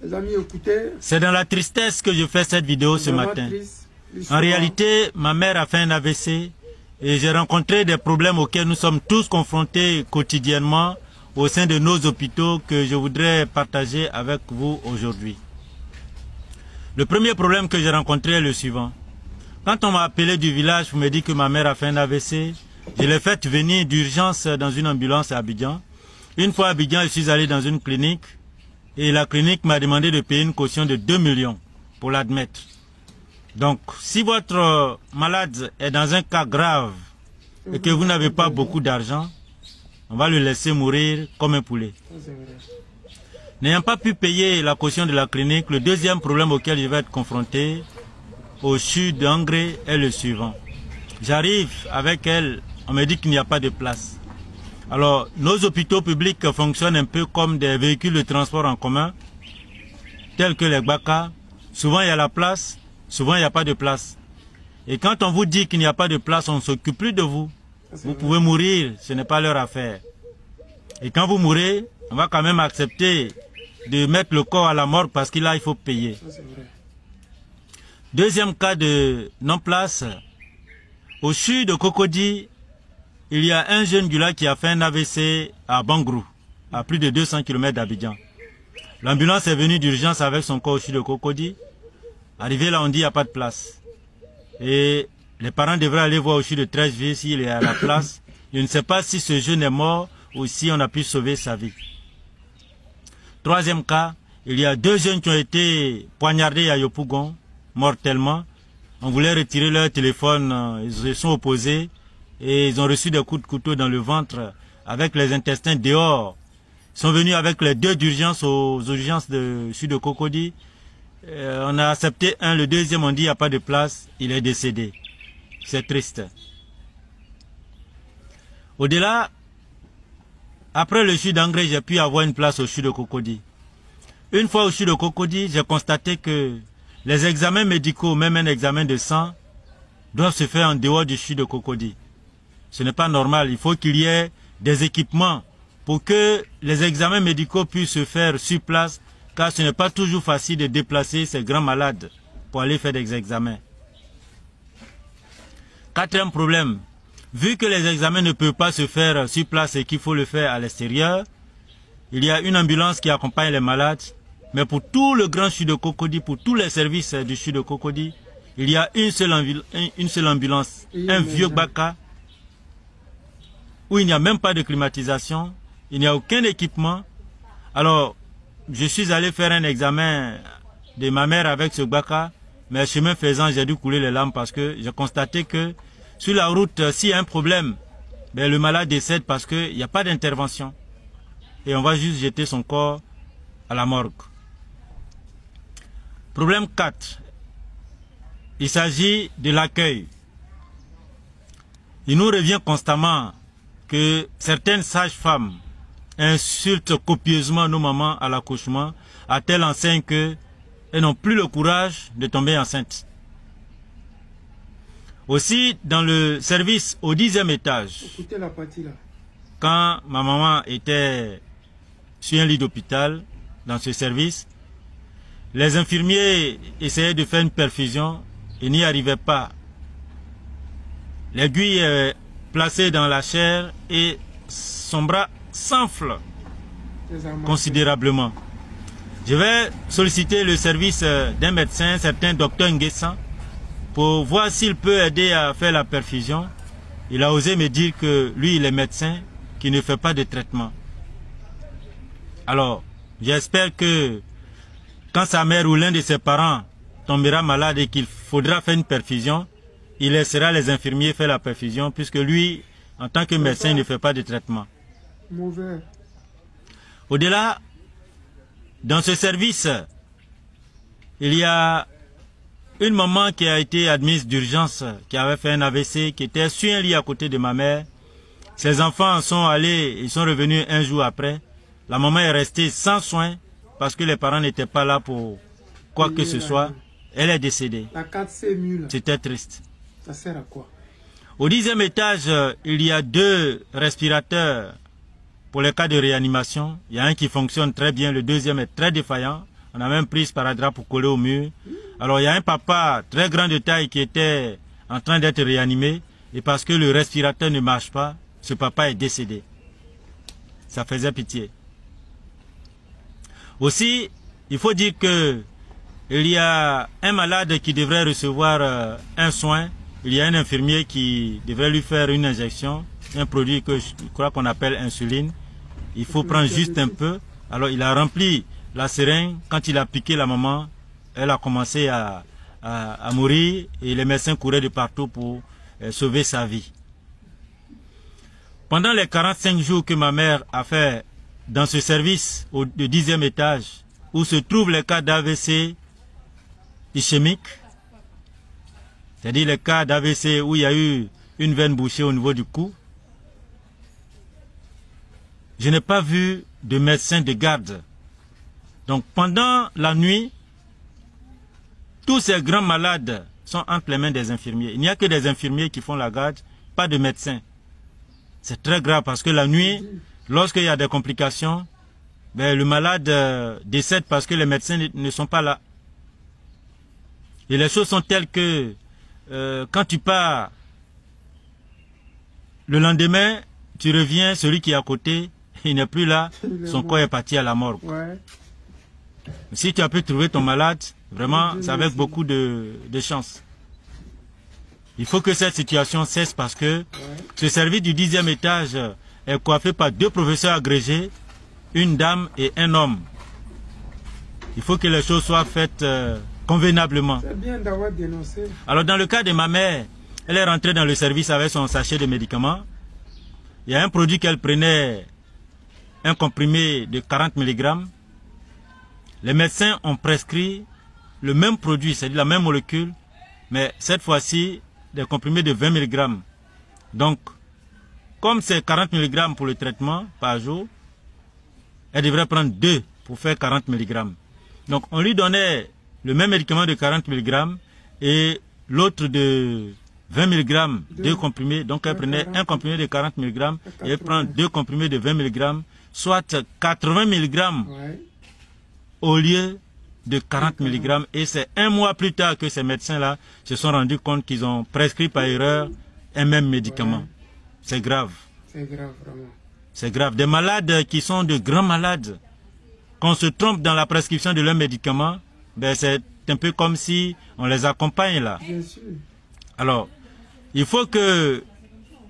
Les amis, écoutez. C'est dans la tristesse que je fais cette vidéo ce matin. En réalité, ma mère a fait un AVC et j'ai rencontré des problèmes auxquels nous sommes tous confrontés quotidiennement au sein de nos hôpitaux que je voudrais partager avec vous aujourd'hui. Le premier problème que j'ai rencontré est le suivant. Quand on m'a appelé du village pour me dire que ma mère a fait un AVC, je l'ai fait venir d'urgence dans une ambulance à Abidjan. Une fois à Abidjan, je suis allé dans une clinique et la clinique m'a demandé de payer une caution de 2 millions pour l'admettre. Donc, si votre malade est dans un cas grave et que vous n'avez pas beaucoup d'argent, on va le laisser mourir comme un poulet. N'ayant pas pu payer la caution de la clinique, le deuxième problème auquel je vais être confronté au CHU d'Angré est le suivant. J'arrive avec elle, on me dit qu'il n'y a pas de place. Alors, nos hôpitaux publics fonctionnent un peu comme des véhicules de transport en commun, tels que les Gbaka. Souvent, il y a la place, souvent, il n'y a pas de place. Et quand on vous dit qu'il n'y a pas de place, on ne s'occupe plus de vous. Vous pouvez mourir, ce n'est pas leur affaire. Et quand vous mourrez, on va quand même accepter de mettre le corps à la morgue parce qu'il faut payer. Deuxième cas de non-place, au CHU de Cocody, il y a un jeune gars qui a fait un AVC à Bangrou, à plus de 200 km d'Abidjan. L'ambulance est venue d'urgence avec son corps au CHU de Cocody. Arrivé là, on dit qu'il n'y a pas de place. Et les parents devraient aller voir au CHU de Treichville s'il est à la place. Je ne sais pas si ce jeune est mort ou si on a pu sauver sa vie. Troisième cas, il y a 2 jeunes qui ont été poignardés à Yopougon, mortellement. On voulait retirer leur téléphone, ils se sont opposés et ils ont reçu des coups de couteau dans le ventre avec les intestins dehors. Ils sont venus avec les 2 d'urgence aux urgences de CHU de Cocody. On a accepté un, le deuxième on dit il n'y a pas de place, il est décédé. C'est triste. Au-delà, après le CHU d'Angré, j'ai pu avoir une place au CHU de Cocody. Une fois au CHU de Cocody, j'ai constaté que les examens médicaux, même un examen de sang, doivent se faire en dehors du CHU de Cocody. Ce n'est pas normal, il faut qu'il y ait des équipements pour que les examens médicaux puissent se faire sur place, car ce n'est pas toujours facile de déplacer ces grands malades pour aller faire des examens. Quatrième problème, vu que les examens ne peuvent pas se faire sur place et qu'il faut le faire à l'extérieur, il y a une ambulance qui accompagne les malades, mais pour tout le grand CHU de Cocody, pour tous les services du CHU de Cocody, il y a une seule ambulance, un vieux Gbaka, où il n'y a même pas de climatisation, il n'y a aucun équipement. Alors, je suis allé faire un examen de ma mère avec ce Gbaka, mais chemin faisant, j'ai dû couler les larmes parce que j'ai constaté que sur la route, s'il y a un problème, ben, le malade décède parce qu'il n'y a pas d'intervention. Et on va juste jeter son corps à la morgue. Problème 4. Il s'agit de l'accueil. Il nous revient constamment que certaines sages-femmes insultent copieusement nos mamans à l'accouchement, à telle enseigne qu'elles n'ont plus le courage de tomber enceinte. Aussi, dans le service au 10e étage, quand ma maman était sur un lit d'hôpital, dans ce service, les infirmiers essayaient de faire une perfusion et n'y arrivaient pas. L'aiguille est placée dans la chair et son bras s'enfle considérablement. Je vais solliciter le service d'un médecin, certain docteur Nguessan, pour voir s'il peut aider à faire la perfusion. Il a osé me dire que lui, il est médecin, qui ne fait pas de traitement. Alors, j'espère que quand sa mère ou l'un de ses parents tombera malade et qu'il faudra faire une perfusion, il laissera les infirmiers faire la perfusion, puisque lui, en tant que médecin, il ne fait pas de traitement. Au-delà, dans ce service, il y a une maman qui a été admise d'urgence, qui avait fait un AVC, qui était sur un lit à côté de ma mère. Ses enfants sont allés, ils sont revenus un jour après. La maman est restée sans soins parce que les parents n'étaient pas là pour quoi que ce soit. Elle est décédée. C'était triste. Ça sert à quoi? Au 10e étage, il y a 2 respirateurs pour les cas de réanimation. Il y a un qui fonctionne très bien, le deuxième est très défaillant. On a même pris ce sparadrap pour coller au mur. Alors il y a un papa très grand de taille qui était en train d'être réanimé. Et parce que le respirateur ne marche pas, ce papa est décédé. Ça faisait pitié. Aussi, il faut dire que il y a un malade qui devrait recevoir un soin. Il y a un infirmier qui devrait lui faire une injection, un produit que je crois qu'on appelle insuline. Il faut prendre juste un peu. Alors il a rempli la seringue. Quand il a piqué la maman, elle a commencé à mourir et les médecins couraient de partout pour sauver sa vie. Pendant les 45 jours que ma mère a fait dans ce service au 10e étage, où se trouvent les cas d'AVC ischémique, c'est-à-dire les cas d'AVC où il y a eu une veine bouchée au niveau du cou, je n'ai pas vu de médecin de garde. Donc pendant la nuit, tous ces grands malades sont entre les mains des infirmiers. Il n'y a que des infirmiers qui font la garde, pas de médecins. C'est très grave parce que la nuit, lorsqu'il y a des complications, ben, le malade décède parce que les médecins ne sont pas là. Et les choses sont telles que quand tu pars, le lendemain, tu reviens, celui qui est à côté, il n'est plus là, son corps est parti à la morgue. Ouais. Si tu as pu trouver ton malade, vraiment, c'est avec beaucoup de chance. Il faut que cette situation cesse parce que ce service du 10e étage est coiffé par 2 professeurs agrégés, une dame et un homme. Il faut que les choses soient faites convenablement. C'est bien d'avoir dénoncé. Alors dans le cas de ma mère, elle est rentrée dans le service avec son sachet de médicaments. Il y a un produit qu'elle prenait, un comprimé de 40 mg. Les médecins ont prescrit le même produit, c'est-à-dire la même molécule, mais cette fois-ci, des comprimés de 20 mg. Donc, comme c'est 40 mg pour le traitement par jour, elle devrait prendre 2 pour faire 40 mg. Donc, on lui donnait le même médicament de 40 mg et l'autre de 20 mg, 2 comprimés. Donc, elle prenait un comprimé de 40 mg et elle prend 2 comprimés de 20 mg, soit 80 mg au lieu de 40 mg. Et c'est un mois plus tard que ces médecins-là se sont rendus compte qu'ils ont prescrit par erreur un même médicament. Ouais. C'est grave. C'est grave, vraiment. C'est grave. Des malades qui sont de grands malades, qu'on se trompe dans la prescription de leurs médicaments, ben c'est un peu comme si on les accompagne là. Bien sûr. Alors, il faut que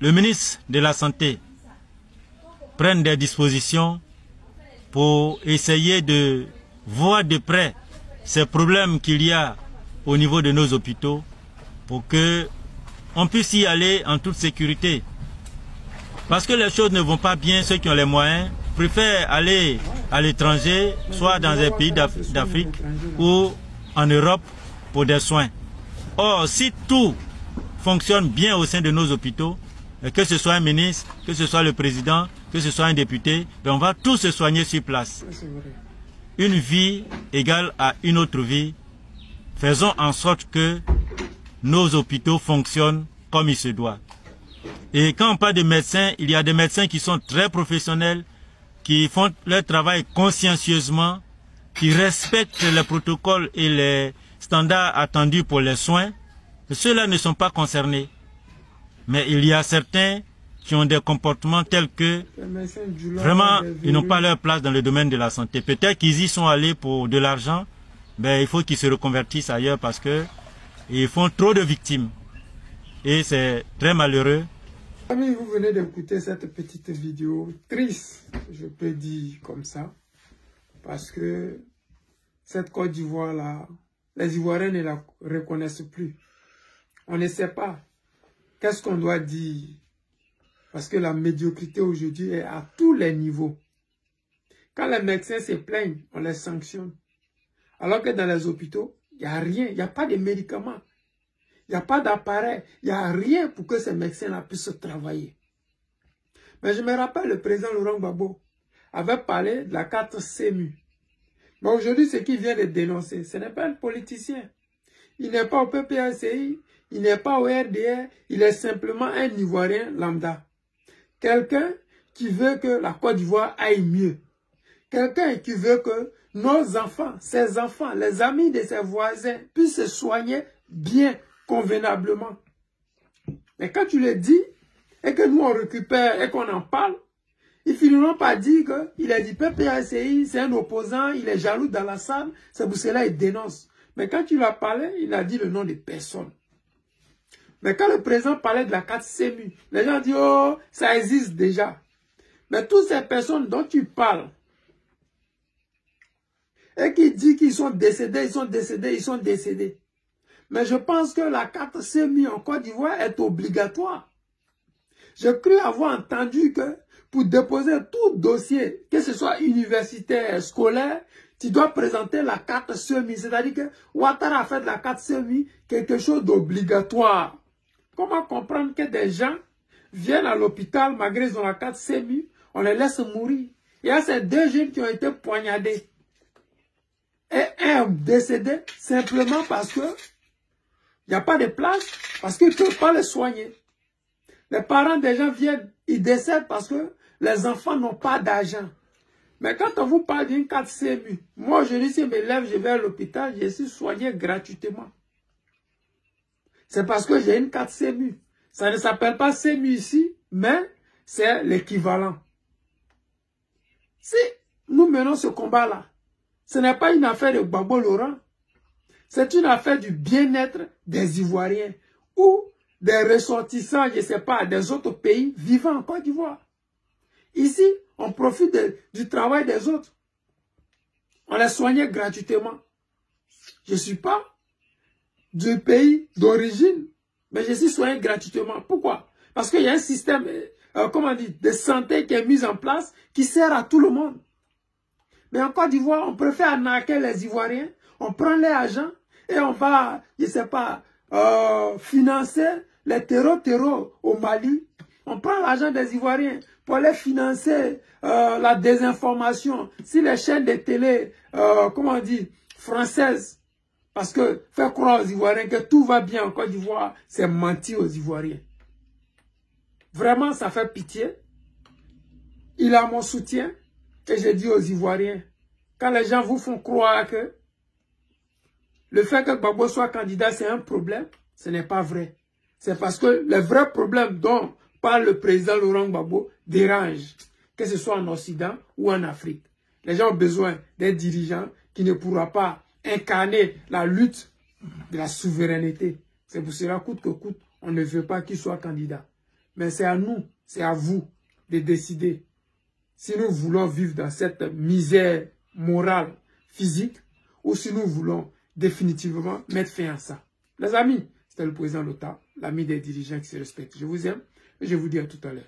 le ministre de la Santé prenne des dispositions pour essayer de voir de près ces problèmes qu'il y a au niveau de nos hôpitaux pour que on puisse y aller en toute sécurité. Parce que les choses ne vont pas bien, ceux qui ont les moyens préfèrent aller à l'étranger, soit dans un pays d'Afrique ou en Europe pour des soins. Or, si tout fonctionne bien au sein de nos hôpitaux, que ce soit un ministre, que ce soit le président, que ce soit un député, ben on va tous se soigner sur place. Une vie égale à une autre vie. Faisons en sorte que nos hôpitaux fonctionnent comme il se doit. Et quand on parle de médecins, il y a des médecins qui sont très professionnels, qui font leur travail consciencieusement, qui respectent les protocoles et les standards attendus pour les soins. Ceux-là ne sont pas concernés. Mais il y a certains qui ont des comportements tels que vraiment ils n'ont pas leur place dans le domaine de la santé. Peut-être qu'ils y sont allés pour de l'argent, mais il faut qu'ils se reconvertissent ailleurs parce que ils font trop de victimes. Et c'est très malheureux. Amis, vous venez d'écouter cette petite vidéo triste, je peux dire comme ça, parce que cette Côte d'Ivoire-là, les Ivoiriens ne la reconnaissent plus. On ne sait pas qu'est-ce qu'on doit dire, parce que la médiocrité aujourd'hui est à tous les niveaux. Quand les médecins se plaignent, on les sanctionne. Alors que dans les hôpitaux, il n'y a rien, il n'y a pas de médicaments. Il n'y a pas d'appareil, il n'y a rien pour que ces médecins-là puissent travailler. Mais je me rappelle, le président Laurent Gbagbo avait parlé de la carte CEMU. Mais aujourd'hui, ce qu'il vient de dénoncer, ce n'est pas un politicien. Il n'est pas au PPACI, il n'est pas au RDR, il est simplement un Ivoirien lambda. Quelqu'un qui veut que la Côte d'Ivoire aille mieux. Quelqu'un qui veut que nos enfants, ses enfants, les amis de ses voisins puissent se soigner bien, convenablement. Mais quand tu le dis, et que nous on récupère et qu'on en parle, ils finiront par dire qu'il a dit PPACI, c'est un opposant, il est jaloux d'Alassane, c'est pour cela qu'il dénonce. Mais quand tu lui as parlé, il a dit le nom de personne. Mais quand le président parlait de la carte CEMU, les gens disent, oh, ça existe déjà. Mais toutes ces personnes dont tu parles, et qui disent qu'ils sont décédés, ils sont décédés, ils sont décédés. Mais je pense que la carte CEMU en Côte d'Ivoire est obligatoire. Je cru avoir entendu que pour déposer tout dossier, que ce soit universitaire, scolaire, tu dois présenter la carte CEMU. C'est-à-dire que Ouattara a fait de la carte CEMU quelque chose d'obligatoire. Comment comprendre que des gens viennent à l'hôpital, malgré qu'ils ont la carte CEMU, on les laisse mourir. Il y a ces deux jeunes qui ont été poignardés. Et un décédé simplement parce que il n'y a pas de place, parce qu'ils ne peuvent pas les soigner. Les parents des gens viennent, ils décèdent parce que les enfants n'ont pas d'argent. Mais quand on vous parle d'une carte CEMU, moi je dis si je me lève, je vais à l'hôpital, je suis soigné gratuitement. C'est parce que j'ai une carte CEMU. Ça ne s'appelle pas CEMU ici, mais c'est l'équivalent. Si nous menons ce combat-là, ce n'est pas une affaire de Gbagbo Laurent. C'est une affaire du bien-être des Ivoiriens ou des ressortissants, je ne sais pas, des autres pays vivant en Côte d'Ivoire. Ici, on profite du travail des autres. On les soignait gratuitement. Je ne suis pas du pays d'origine, mais je suis soigné gratuitement. Pourquoi? Parce qu'il y a un système, de santé qui est mis en place qui sert à tout le monde. Mais en Côte d'Ivoire, on préfère arnaquer les Ivoiriens, on prend les agents et on va, je ne sais pas, financer les terreaux au Mali. On prend l'argent des Ivoiriens pour aller financer la désinformation. Si les chaînes de télé, françaises, parce que faire croire aux Ivoiriens que tout va bien en Côte d'Ivoire, c'est mentir aux Ivoiriens. Vraiment, ça fait pitié. Il a mon soutien. Et je dis aux Ivoiriens, quand les gens vous font croire que le fait que Gbagbo soit candidat, c'est un problème, ce n'est pas vrai. C'est parce que le vrai problème dont parle le président Laurent Gbagbo dérange, que ce soit en Occident ou en Afrique. Les gens ont besoin des dirigeants qui ne pourront pas incarner la lutte de la souveraineté. C'est pour cela, coûte que coûte, on ne veut pas qu'il soit candidat. Mais c'est à nous, c'est à vous de décider. Si nous voulons vivre dans cette misère morale, physique, ou si nous voulons définitivement mettre fin à ça. Les amis, c'était le président Lota, l'ami des dirigeants qui se respectent. Je vous aime et je vous dis à tout à l'heure.